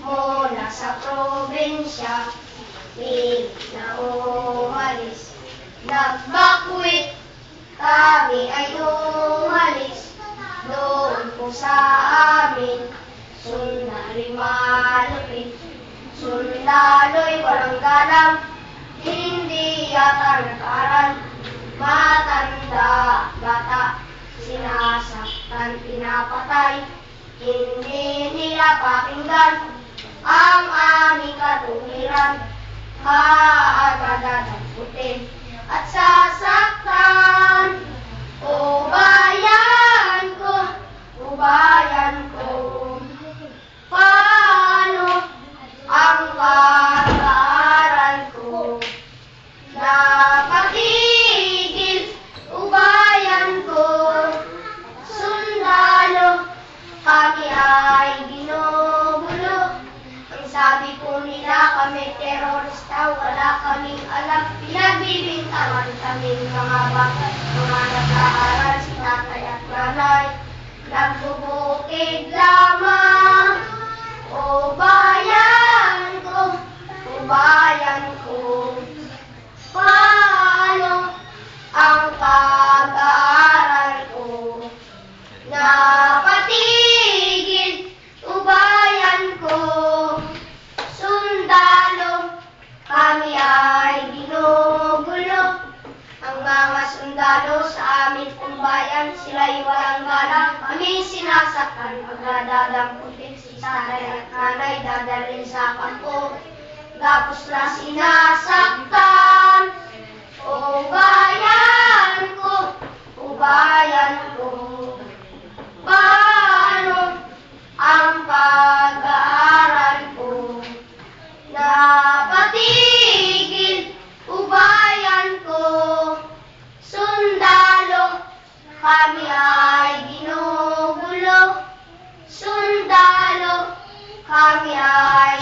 mula sa probinsya, pilit na umalis. Nagbakwit, kami ay umalis, doon po sa amin, sundalo'y malupit. Sundalo'y walang galang, hindi yata nag-aral, matanda, bata, sinasaktan, pinapatay, hindi nila pakinggan ang aming katuwiran, kaagad-adamputin at sasaktan. O bayan ko, paano ang pag-aaral ko? Napatigil, o bayan ko, sundalo, kami ay ginugulo. Ang sabi po nila kami terorista, wala kaming alam. Pinagbibintangan kaming mga bata, mga nag-aaral, si tatay at nanay, nagbubukid lamang. O bayan ko, paano ang pag-aaral ko? Napatigil, o bayan ko, sundalo, kami ay ginugulo. Ang mga sundalo sa amin kung bayan, sila'y walang galang. Kami sinasaktan, pagdadadamputin si tatay at nanay, dadalhin sa kampo. Gapos na sinasaktan. O bayan ko, paano ang pag-aaral ko? Napatigil, o bayan ko, sundalo, kami ay ginugulo. Sundalo, kami ay